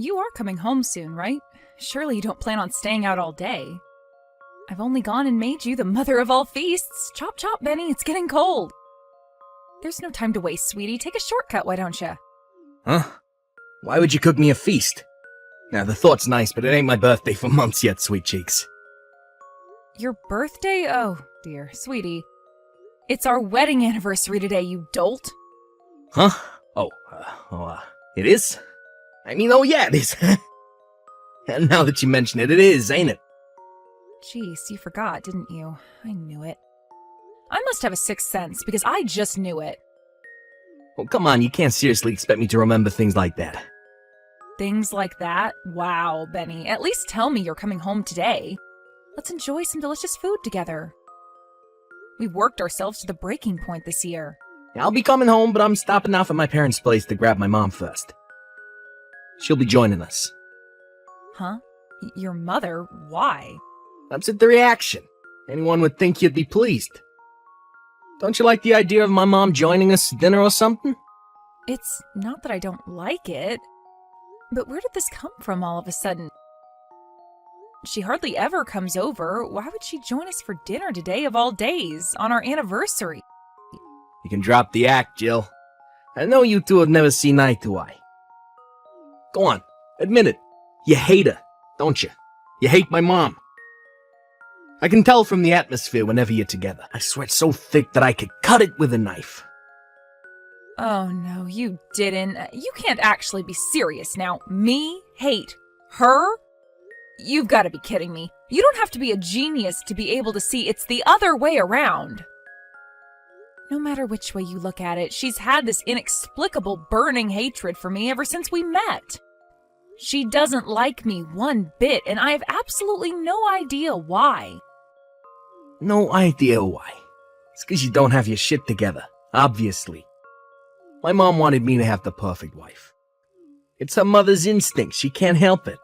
You are coming home soon, right? Surely you don't plan on staying out all day. I've only gone and made you the mother of all feasts. Chop chop, Benny, it's getting cold. There's no time to waste, sweetie. Take a shortcut, why don't you? Huh? Why would you cook me a feast? Now, the thought's nice, but it ain't my birthday for months yet, sweet cheeks. Your birthday? Oh, dear, sweetie. It's our wedding anniversary today, you dolt. Huh? It is? I mean, oh yeah, it is. And now that you mention it, it is, ain't it? Jeez, you forgot, didn't you? I knew it. I must have a sixth sense, because I just knew it. Well, come on, you can't seriously expect me to remember things like that. Things like that? Wow, Benny. At least tell me you're coming home today. Let's enjoy some delicious food together. We've worked ourselves to the breaking point this year. I'll be coming home, but I'm stopping off at my parents' place to grab my mom first. She'll be joining us. Huh? Your mother? Why? That's the reaction. Anyone would think you'd be pleased. Don't you like the idea of my mom joining us for dinner or something? It's not that I don't like it, but where did this come from all of a sudden? She hardly ever comes over. Why would she join us for dinner today of all days, on our anniversary? You can drop the act, Jill. I know you two have never seen eye to eye. Go on, admit it. You hate her, don't you? You hate my mom. I can tell from the atmosphere whenever you're together. I swear it's so thick that I could cut it with a knife. Oh no, you didn't. You can't actually be serious now. Me hate her? You've got to be kidding me. You don't have to be a genius to be able to see it's the other way around. No matter which way you look at it, she's had this inexplicable burning hatred for me ever since we met. She doesn't like me one bit, and I have absolutely no idea why. No idea why. It's because you don't have your shit together, obviously. My mom wanted me to have the perfect wife. It's her mother's instinct, she can't help it.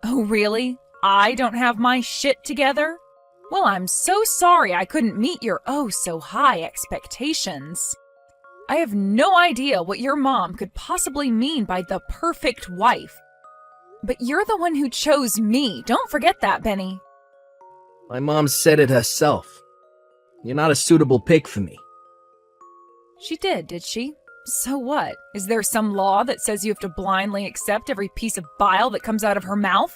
Oh, really? I don't have my shit together? Well, I'm so sorry I couldn't meet your oh-so-high expectations. I have no idea what your mom could possibly mean by the perfect wife. But you're the one who chose me. Don't forget that, Benny. My mom said it herself. You're not a suitable pick for me. She did she? So what? Is there some law that says you have to blindly accept every piece of bile that comes out of her mouth?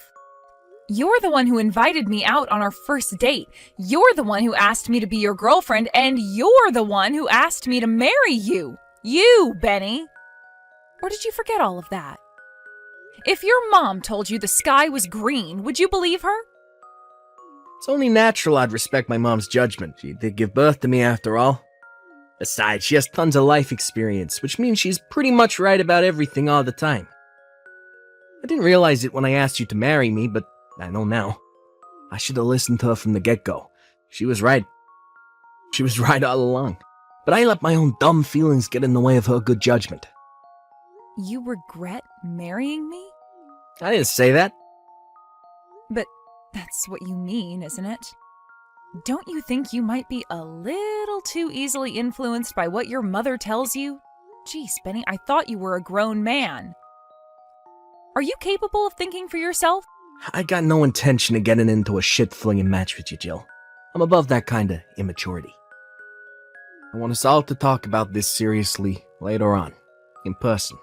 You're the one who invited me out on our first date. You're the one who asked me to be your girlfriend, and you're the one who asked me to marry you. You, Benny. Or did you forget all of that? If your mom told you the sky was green, would you believe her? It's only natural I'd respect my mom's judgment. She did give birth to me after all. Besides, she has tons of life experience, which means she's pretty much right about everything all the time. I didn't realize it when I asked you to marry me, but I know now. I should have listened to her from the get-go. She was right. She was right all along. But I let my own dumb feelings get in the way of her good judgment. You regret marrying me? I didn't say that. But that's what you mean, isn't it? Don't you think you might be a little too easily influenced by what your mother tells you? Geez, Benny, I thought you were a grown man. Are you capable of thinking for yourself? I got no intention of getting into a shit-flinging match with you, Jill. I'm above that kind of immaturity. I want us all to talk about this seriously later on, in person.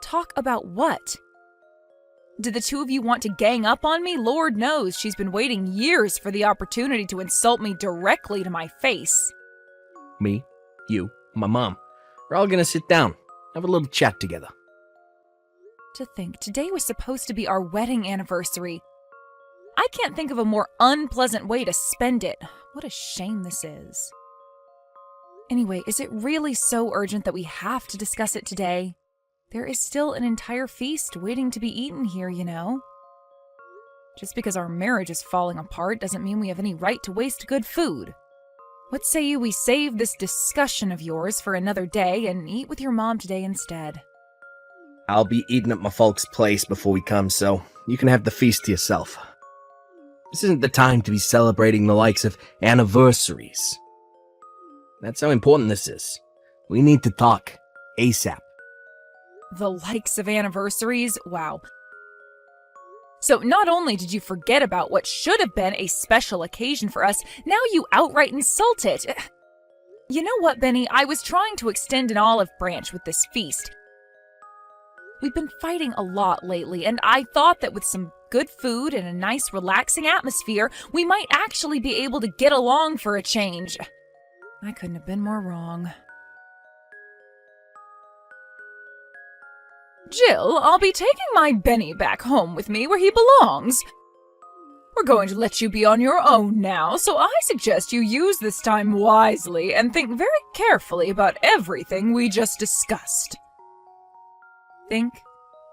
Talk about what? Did the two of you want to gang up on me? Lord knows she's been waiting years for the opportunity to insult me directly to my face. Me, you, my mom. We're all gonna sit down, have a little chat together. To think, today was supposed to be our wedding anniversary. I can't think of a more unpleasant way to spend it. What a shame this is. Anyway, is it really so urgent that we have to discuss it today? There is still an entire feast waiting to be eaten here, you know. Just because our marriage is falling apart doesn't mean we have any right to waste good food. What say you we save this discussion of yours for another day and eat with your mom today instead? I'll be eating at my folks' place before we come, so you can have the feast to yourself. This isn't the time to be celebrating the likes of anniversaries. That's how important this is. We need to talk ASAP. The likes of anniversaries? Wow. So not only did you forget about what should have been a special occasion for us, now you outright insult it. You know what, Benny? I was trying to extend an olive branch with this feast. We've been fighting a lot lately, and I thought that with some good food and a nice relaxing atmosphere, we might actually be able to get along for a change. I couldn't have been more wrong. Jill, I'll be taking my Benny back home with me where he belongs. We're going to let you be on your own now, so I suggest you use this time wisely and think very carefully about everything we just discussed. Think?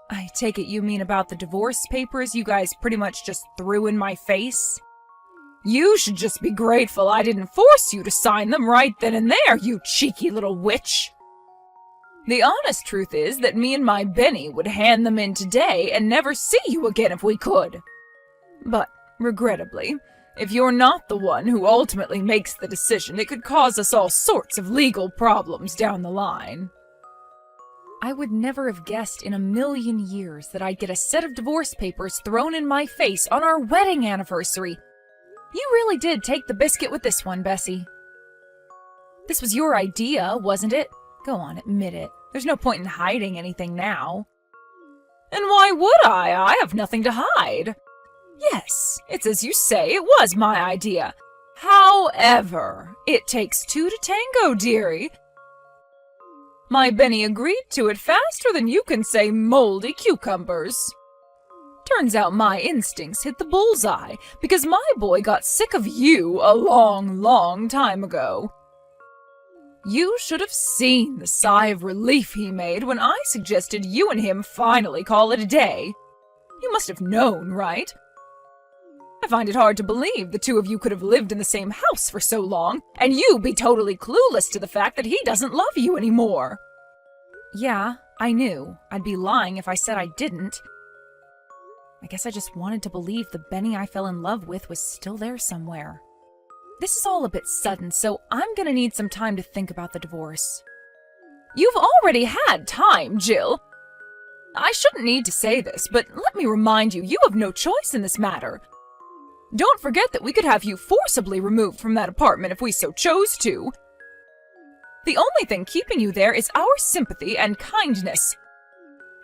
I take it you mean about the divorce papers you guys pretty much just threw in my face? You should just be grateful I didn't force you to sign them right then and there, you cheeky little witch. The honest truth is that me and my Benny would hand them in today and never see you again if we could. But, regrettably, if you're not the one who ultimately makes the decision, it could cause us all sorts of legal problems down the line. I would never have guessed in a million years that I'd get a set of divorce papers thrown in my face on our wedding anniversary. You really did take the biscuit with this one, Bessie. This was your idea, wasn't it? Go on, admit it. There's no point in hiding anything now. And why would I? I have nothing to hide. Yes, it's as you say, it was my idea. However, it takes two to tango, dearie. My Benny agreed to it faster than you can say moldy cucumbers. Turns out my instincts hit the bullseye, because my boy got sick of you a long, long time ago. You should have seen the sigh of relief he made when I suggested you and him finally call it a day. You must have known, right? I find it hard to believe the two of you could have lived in the same house for so long, and you be totally clueless to the fact that he doesn't love you anymore. Yeah, I knew. I'd be lying if I said I didn't. I guess I just wanted to believe the Benny I fell in love with was still there somewhere. This is all a bit sudden, so I'm gonna need some time to think about the divorce. You've already had time, Jill. I shouldn't need to say this, but let me remind you, you have no choice in this matter. Don't forget that we could have you forcibly removed from that apartment if we so chose to. The only thing keeping you there is our sympathy and kindness.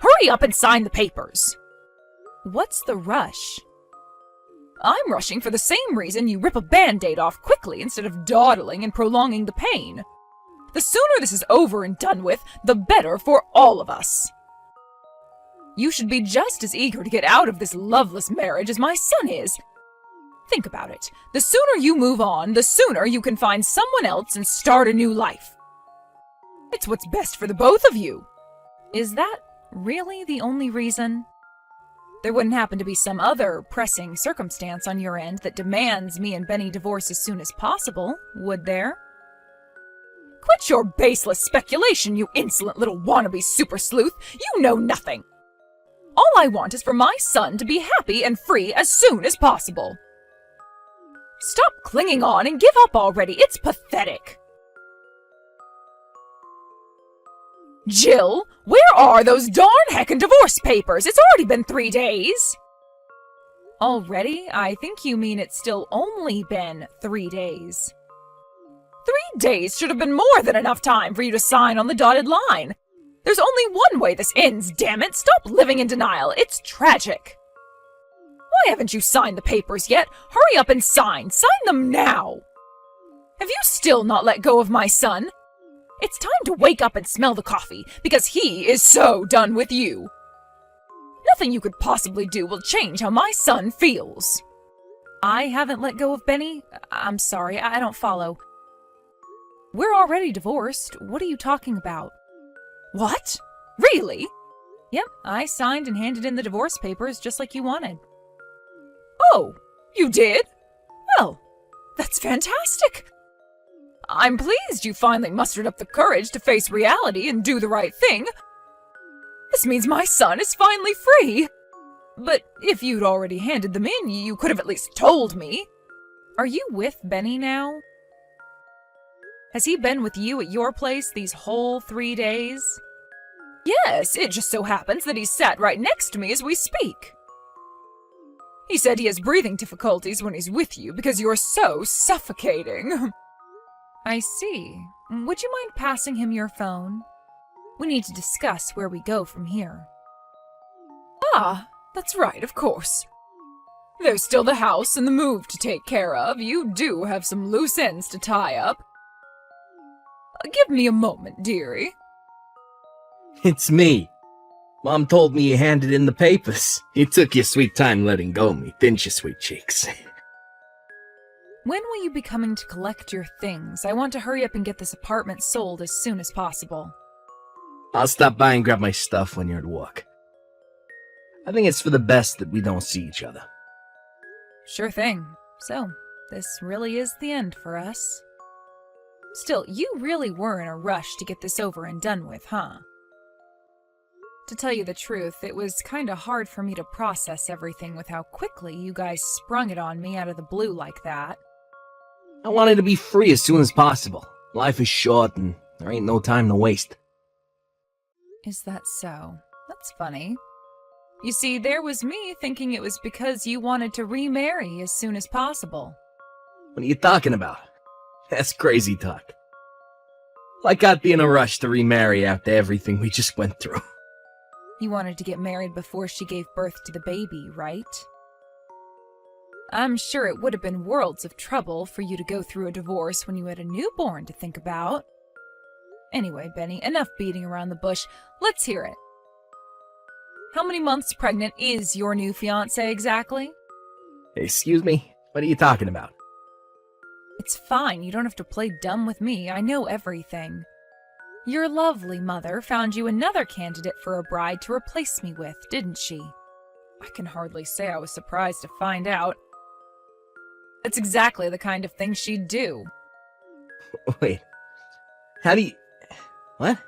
Hurry up and sign the papers. What's the rush? I'm rushing for the same reason you rip a Band-Aid off quickly instead of dawdling and prolonging the pain. The sooner this is over and done with, the better for all of us. You should be just as eager to get out of this loveless marriage as my son is. Think about it. The sooner you move on, the sooner you can find someone else and start a new life. It's what's best for the both of you. Is that really the only reason? There wouldn't happen to be some other pressing circumstance on your end that demands me and Benny divorce as soon as possible, would there? Quit your baseless speculation, you insolent little wannabe super sleuth. You know nothing. All I want is for my son to be happy and free as soon as possible. Stop clinging on and give up already. It's pathetic. Jill, where are those darn heckin' divorce papers? It's already been 3 days. Already? I think you mean it's still only been 3 days. 3 days should have been more than enough time for you to sign on the dotted line. There's only one way this ends, damn it! Stop living in denial. It's tragic. Why haven't you signed the papers yet? Hurry up and sign. Sign them now. Have you still not let go of my son? It's time to wake up and smell the coffee, because he is so done with you. Nothing you could possibly do will change how my son feels. I haven't let go of Benny? I'm sorry, I don't follow. We're already divorced. What are you talking about? What? Really? Yep, I signed and handed in the divorce papers just like you wanted. Oh, you did? Well, that's fantastic. I'm pleased you finally mustered up the courage to face reality and do the right thing. This means my son is finally free. But if you'd already handed them in, you could have at least told me. Are you with Benny now? Has he been with you at your place these whole 3 days? Yes, it just so happens that he's sat right next to me as we speak. He said he has breathing difficulties when he's with you because you're so suffocating. I see. Would you mind passing him your phone? We need to discuss where we go from here. Ah, that's right, of course. There's still the house and the move to take care of. You do have some loose ends to tie up. Give me a moment, dearie. It's me. Mom told me you handed in the papers. You took your sweet time letting go of me, didn't you, sweet cheeks? When will you be coming to collect your things? I want to hurry up and get this apartment sold as soon as possible. I'll stop by and grab my stuff when you're at work. I think it's for the best that we don't see each other. Sure thing. So, this really is the end for us. Still, you really were in a rush to get this over and done with, huh? To tell you the truth, it was kinda hard for me to process everything with how quickly you guys sprung it on me out of the blue like that. I wanted to be free as soon as possible. Life is short and there ain't no time to waste. Is that so? That's funny. You see, there was me thinking it was because you wanted to remarry as soon as possible. What are you talking about? That's crazy talk. Like I'd be in a rush to remarry after everything we just went through. You wanted to get married before she gave birth to the baby, right? I'm sure it would have been worlds of trouble for you to go through a divorce when you had a newborn to think about. Anyway, Benny, enough beating around the bush. Let's hear it. How many months pregnant is your new fiancé exactly? Excuse me? What are you talking about? It's fine, you don't have to play dumb with me. I know everything. Your lovely mother found you another candidate for a bride to replace me with, didn't she? I can hardly say I was surprised to find out. That's exactly the kind of thing she'd do. Wait. How do you... What?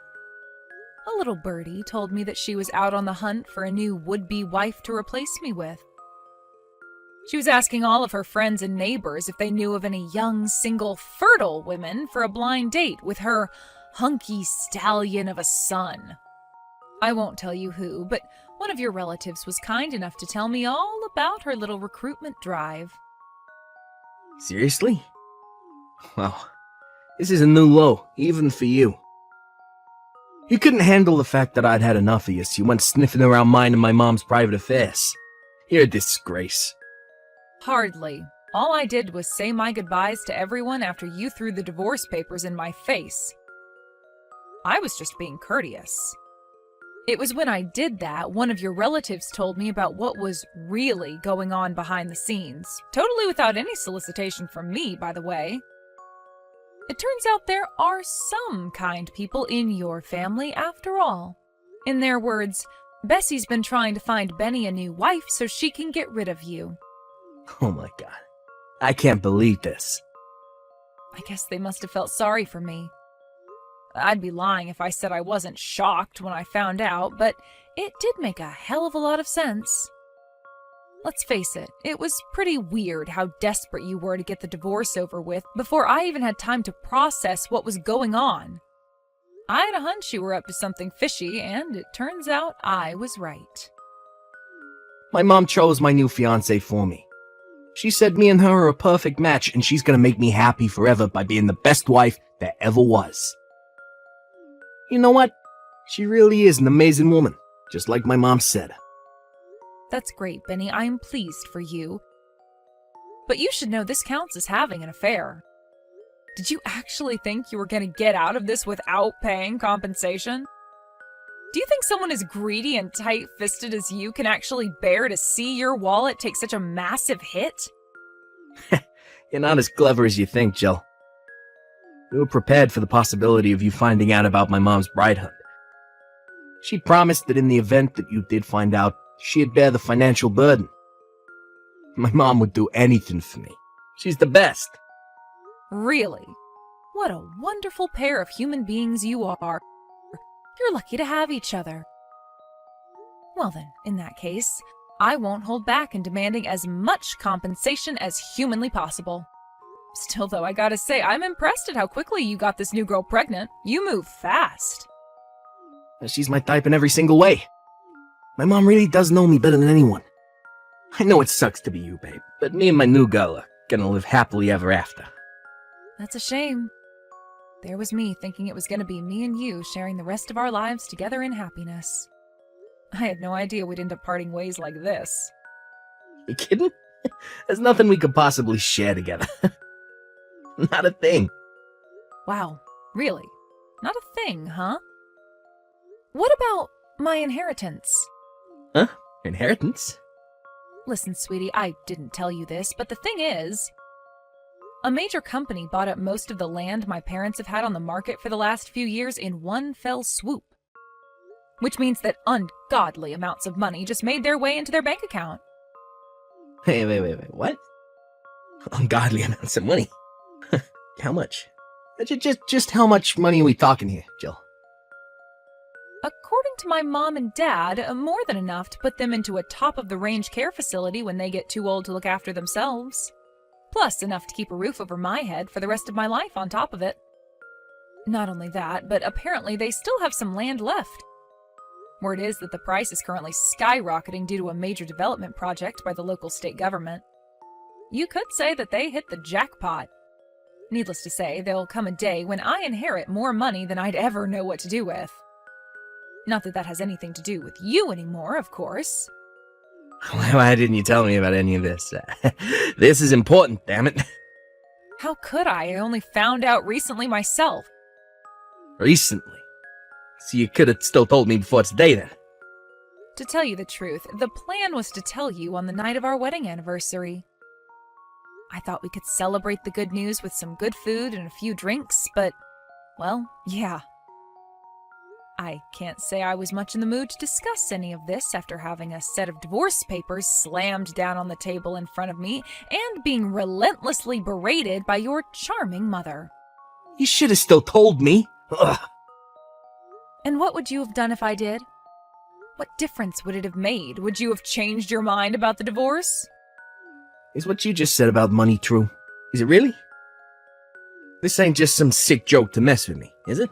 A little birdie told me that she was out on the hunt for a new would-be wife to replace me with. She was asking all of her friends and neighbors if they knew of any young, single, fertile women for a blind date with her hunky stallion of a son. I won't tell you who, but one of your relatives was kind enough to tell me all about her little recruitment drive. Seriously? Wow. This is a new low, even for you. You couldn't handle the fact that I'd had enough of you, so you went sniffing around mine and my mom's private affairs. You're a disgrace. Hardly. All I did was say my goodbyes to everyone after you threw the divorce papers in my face. I was just being courteous. It was when I did that, one of your relatives told me about what was really going on behind the scenes. Totally without any solicitation from me, by the way. It turns out there are some kind people in your family after all. In their words, Bessie's been trying to find Benny a new wife so she can get rid of you. Oh my god. I can't believe this. I guess they must have felt sorry for me. I'd be lying if I said I wasn't shocked when I found out, but it did make a hell of a lot of sense. Let's face it, it was pretty weird how desperate you were to get the divorce over with before I even had time to process what was going on. I had a hunch you were up to something fishy, and it turns out I was right. My mom chose my new fiancé for me. She said me and her are a perfect match and she's gonna make me happy forever by being the best wife there ever was. You know what? She really is an amazing woman, just like my mom said. That's great, Benny. I am pleased for you. But you should know this counts as having an affair. Did you actually think you were going to get out of this without paying compensation? Do you think someone as greedy and tight-fisted as you can actually bear to see your wallet take such a massive hit? You're not as clever as you think, Jill. We were prepared for the possibility of you finding out about my mom's bride hunt. She promised that in the event that you did find out, she'd bear the financial burden. My mom would do anything for me. She's the best. Really? What a wonderful pair of human beings you are. You're lucky to have each other. Well then, in that case, I won't hold back in demanding as much compensation as humanly possible. Still though, I gotta say, I'm impressed at how quickly you got this new girl pregnant. You move fast. She's my type in every single way. My mom really does know me better than anyone. I know it sucks to be you, babe, but me and my new girl are gonna live happily ever after. That's a shame. There was me thinking it was going to be me and you sharing the rest of our lives together in happiness. I had no idea we'd end up parting ways like this. You kidding? There's nothing we could possibly share together. Not a thing. Wow, really? Not a thing, huh? What about my inheritance? Huh? Inheritance? Listen, sweetie, I didn't tell you this, but the thing is, a major company bought up most of the land my parents have had on the market for the last few years in one fell swoop. Which means that ungodly amounts of money just made their way into their bank account. Wait, what? Ungodly amounts of money? How much? Just how much money are we talking here, Jill? According to my mom and dad, more than enough to put them into a top-of-the-range care facility when they get too old to look after themselves. Plus enough to keep a roof over my head for the rest of my life on top of it. Not only that, but apparently they still have some land left. Word is that the price is currently skyrocketing due to a major development project by the local state government. You could say that they hit the jackpot. Needless to say, there'll come a day when I inherit more money than I'd ever know what to do with. Not that that has anything to do with you anymore, of course. Why didn't you tell me about any of this? This is important, damn it. How could I? I only found out recently myself. Recently? So you could have still told me before today, then. To tell you the truth, the plan was to tell you on the night of our wedding anniversary. I thought we could celebrate the good news with some good food and a few drinks, but, well, yeah. I can't say I was much in the mood to discuss any of this after having a set of divorce papers slammed down on the table in front of me and being relentlessly berated by your charming mother. You should have still told me. Ugh. And what would you have done if I did? What difference would it have made? Would you have changed your mind about the divorce? Is what you just said about money true? Is it really? This ain't just some sick joke to mess with me, is it?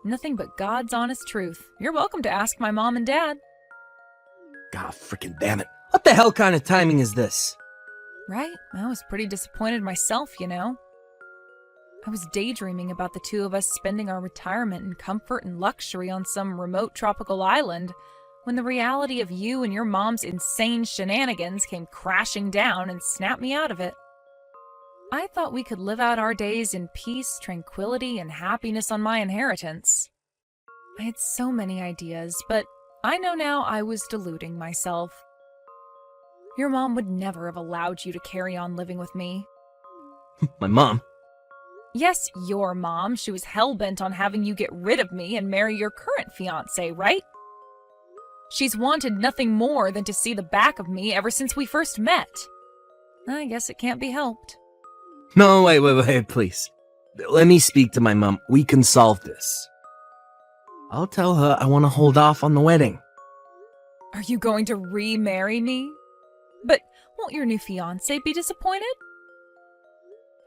Nothing but God's honest truth. You're welcome to ask my mom and dad. God frickin' damn it. What the hell kind of timing is this? Right? I was pretty disappointed myself, you know. I was daydreaming about the two of us spending our retirement in comfort and luxury on some remote tropical island, when the reality of you and your mom's insane shenanigans came crashing down and snapped me out of it. I thought we could live out our days in peace, tranquility, and happiness on my inheritance. I had so many ideas, but I know now I was deluding myself. Your mom would never have allowed you to carry on living with me. My mom? Yes, your mom. She was hell-bent on having you get rid of me and marry your current fiancé, right? She's wanted nothing more than to see the back of me ever since we first met. I guess it can't be helped. No, wait, please. Let me speak to my mom. We can solve this. I'll tell her I want to hold off on the wedding. Are you going to remarry me? But won't your new fiancé be disappointed?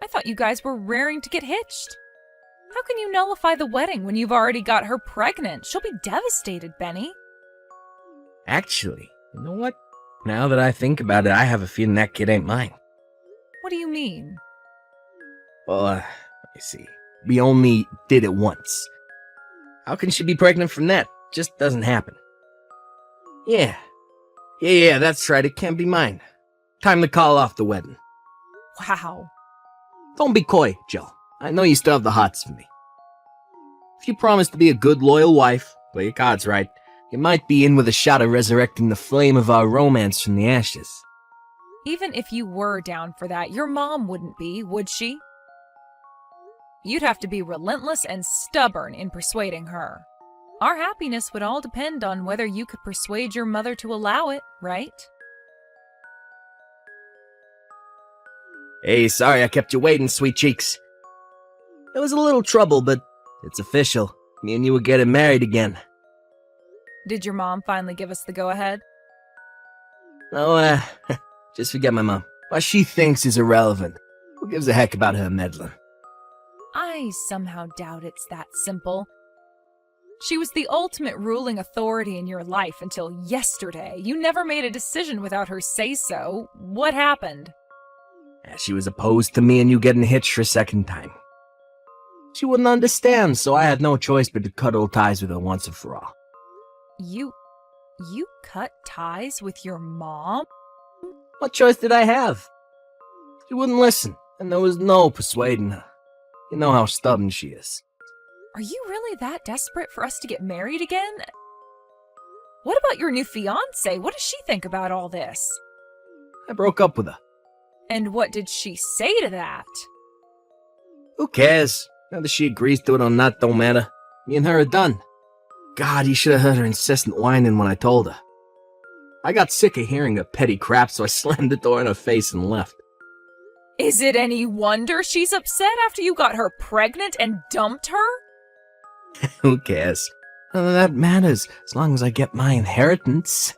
I thought you guys were raring to get hitched. How can you nullify the wedding when you've already got her pregnant? She'll be devastated, Benny. Actually, you know what? Now that I think about it, I have a feeling that kid ain't mine. What do you mean? Well, let me see. We only did it once. How can she be pregnant from that? Just doesn't happen. Yeah, that's right. It can't be mine. Time to call off the wedding. Wow. Don't be coy, Jill. I know you still have the hots for me. If you promise to be a good, loyal wife, play your cards right, you might be in with a shot of resurrecting the flame of our romance from the ashes. Even if you were down for that, your mom wouldn't be, would she? You'd have to be relentless and stubborn in persuading her. Our happiness would all depend on whether you could persuade your mother to allow it, right? Hey, sorry I kept you waiting, sweet cheeks. There was a little trouble, but it's official. Me and you are getting married again. Did your mom finally give us the go-ahead? Oh, just forget my mom. What she thinks is irrelevant. Who gives a heck about her meddling? I somehow doubt it's that simple. She was the ultimate ruling authority in your life until yesterday. You never made a decision without her say-so. What happened? She was opposed to me and you getting hitched for a second time. She wouldn't understand, so I had no choice but to cut old ties with her once and for all. You cut ties with your mom? What choice did I have? She wouldn't listen, and there was no persuading her. You know how stubborn she is. Are you really that desperate for us to get married again? What about your new fiancé? What does she think about all this? I broke up with her. And what did she say to that? Who cares? Whether she agrees to it or not don't matter. Me and her are done. God, you should have heard her incessant whining when I told her. I got sick of hearing her petty crap, so I slammed the door in her face and left. Is it any wonder she's upset after you got her pregnant and dumped her? Who cares? None of that matters, as long as I get my inheritance.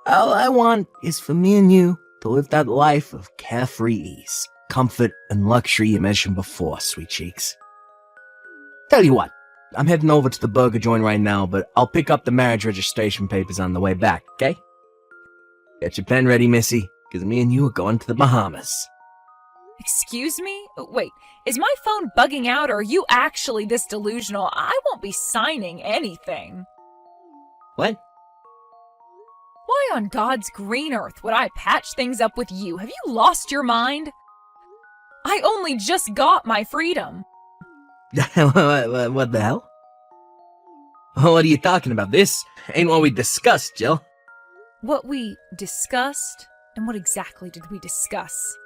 All I want is for me and you to live that life of carefree ease, comfort, and luxury you mentioned before, sweet cheeks. Tell you what, I'm heading over to the burger joint right now, but I'll pick up the marriage registration papers on the way back, okay? Get your pen ready, Missy, because me and you are going to the Bahamas. Excuse me? Wait, is my phone bugging out or are you actually this delusional? I won't be signing anything. What? Why on God's green earth would I patch things up with you? Have you lost your mind? I only just got my freedom. What the hell? What are you talking about? This ain't what we discussed, Jill. What we discussed? And what exactly did we discuss?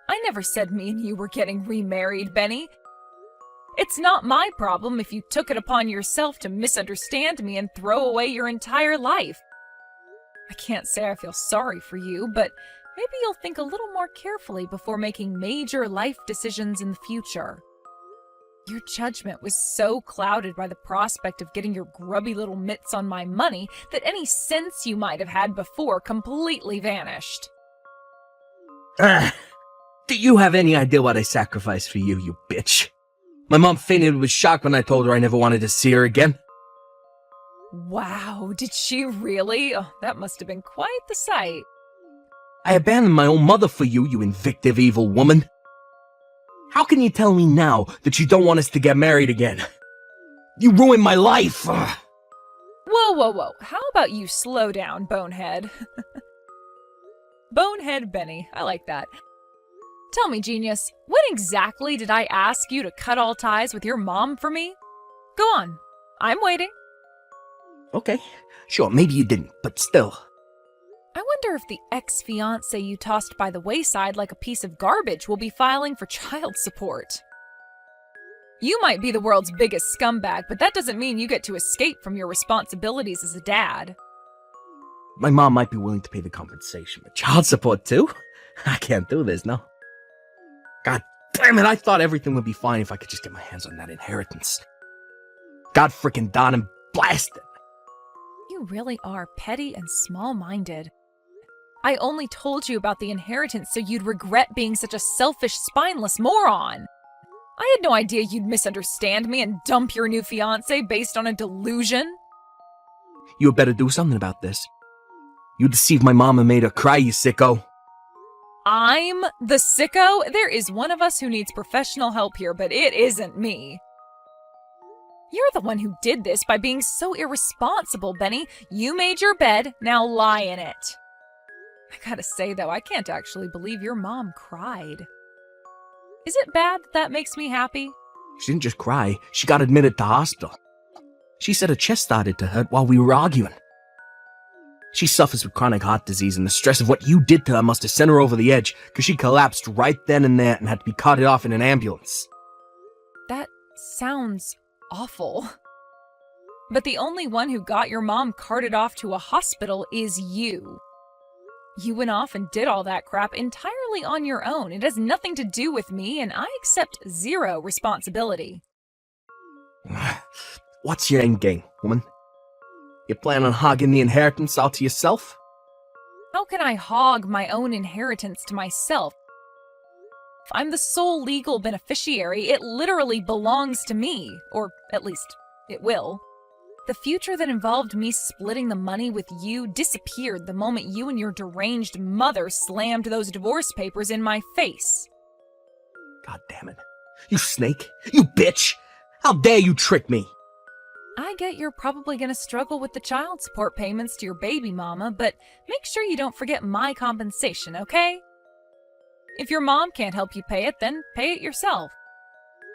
I never said me and you were getting remarried, Benny. It's not my problem if you took it upon yourself to misunderstand me and throw away your entire life. I can't say I feel sorry for you, but maybe you'll think a little more carefully before making major life decisions in the future. Your judgment was so clouded by the prospect of getting your grubby little mitts on my money that any sense you might have had before completely vanished. Do you have any idea what I sacrificed for you, you bitch? My mom fainted with shock when I told her I never wanted to see her again. Wow, did she really? Oh, that must have been quite the sight. I abandoned my own mother for you, you invictive evil woman. How can you tell me now that you don't want us to get married again? You ruined my life! Ugh. Whoa. How about you slow down, Bonehead? Bonehead Benny, I like that. Tell me, genius, when exactly did I ask you to cut all ties with your mom for me? Go on, I'm waiting. Okay, sure, maybe you didn't, but still. I wonder if the ex-fiancé you tossed by the wayside like a piece of garbage will be filing for child support. You might be the world's biggest scumbag, but that doesn't mean you get to escape from your responsibilities as a dad. My mom might be willing to pay the compensation, but child support too? I can't do this, no. God damn it, I thought everything would be fine if I could just get my hands on that inheritance. God frickin' darn and blast it. You really are petty and small-minded. I only told you about the inheritance so you'd regret being such a selfish, spineless moron. I had no idea you'd misunderstand me and dump your new fiancé based on a delusion. You had better do something about this. You deceived my mom and made her cry, you sicko. I'm the sicko? There is one of us who needs professional help here, but it isn't me. You're the one who did this by being so irresponsible, Benny. You made your bed, now lie in it. I gotta say, though, I can't actually believe your mom cried. Is it bad that makes me happy? She didn't just cry, she got admitted to hospital. She said her chest started to hurt while we were arguing. She suffers with chronic heart disease, and the stress of what you did to her must have sent her over the edge, because she collapsed right then and there and had to be carted off in an ambulance. That sounds awful. But the only one who got your mom carted off to a hospital is you. You went off and did all that crap entirely on your own. It has nothing to do with me, and I accept zero responsibility. What's your end game, woman? You plan on hogging the inheritance all to yourself? How can I hog my own inheritance to myself? If I'm the sole legal beneficiary, it literally belongs to me, or at least It will. The future that involved me splitting the money with you disappeared the moment you and your deranged mother slammed those divorce papers in my face. God damn it. You snake! You bitch! How dare you trick me! I get you're probably going to struggle with the child support payments to your baby mama, but make sure you don't forget my compensation, okay? If your mom can't help you pay it, then pay it yourself.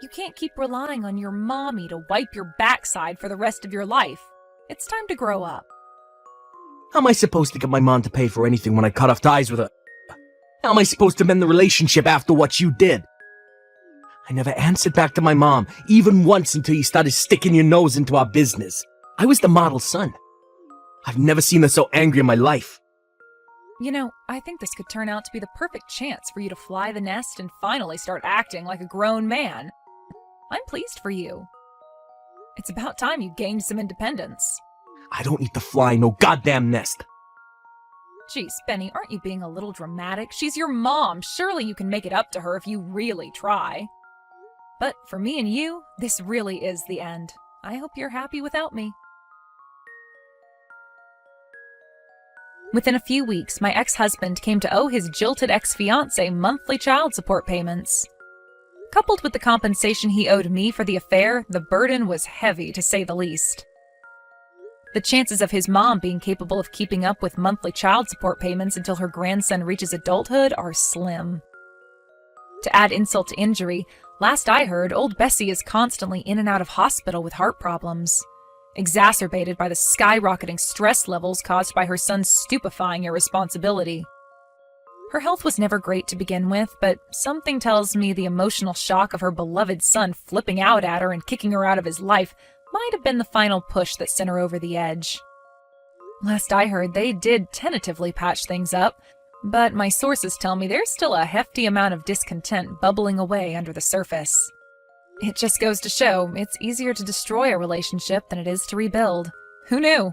You can't keep relying on your mommy to wipe your backside for the rest of your life. It's time to grow up. How am I supposed to get my mom to pay for anything when I cut off ties with her? How am I supposed to mend the relationship after what you did? I never answered back to my mom, even once, until you started sticking your nose into our business. I was the model son. I've never seen her so angry in my life. You know, I think this could turn out to be the perfect chance for you to fly the nest and finally start acting like a grown man. I'm pleased for you. It's about time you gained some independence. I don't need to fly no goddamn nest. Geez, Benny, aren't you being a little dramatic? She's your mom. Surely you can make it up to her if you really try. But for me and you, this really is the end. I hope you're happy without me. Within a few weeks, my ex-husband came to owe his jilted ex-fiancée monthly child support payments. Coupled with the compensation he owed me for the affair, the burden was heavy, to say the least. The chances of his mom being capable of keeping up with monthly child support payments until her grandson reaches adulthood are slim. To add insult to injury, last I heard, old Bessie is constantly in and out of hospital with heart problems, exacerbated by the skyrocketing stress levels caused by her son's stupefying irresponsibility. Her health was never great to begin with, but something tells me the emotional shock of her beloved son flipping out at her and kicking her out of his life might have been the final push that sent her over the edge. Last I heard, they did tentatively patch things up, but my sources tell me there's still a hefty amount of discontent bubbling away under the surface. It just goes to show it's easier to destroy a relationship than it is to rebuild. Who knew?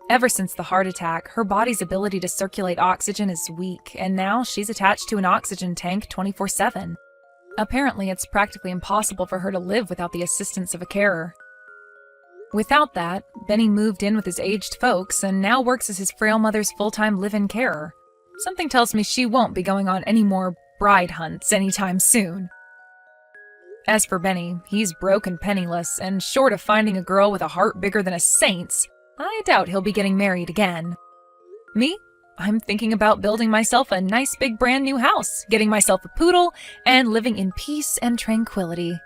Ever since the heart attack, her body's ability to circulate oxygen is weak, and now she's attached to an oxygen tank 24/7. Apparently, it's practically impossible for her to live without the assistance of a carer. Without that, Benny moved in with his aged folks and now works as his frail mother's full-time live-in carer. Something tells me she won't be going on any more bride hunts anytime soon. As for Benny, he's broke and penniless, and short of finding a girl with a heart bigger than a saint's, I doubt he'll be getting married again. Me? I'm thinking about building myself a nice big brand new house, getting myself a poodle, and living in peace and tranquility.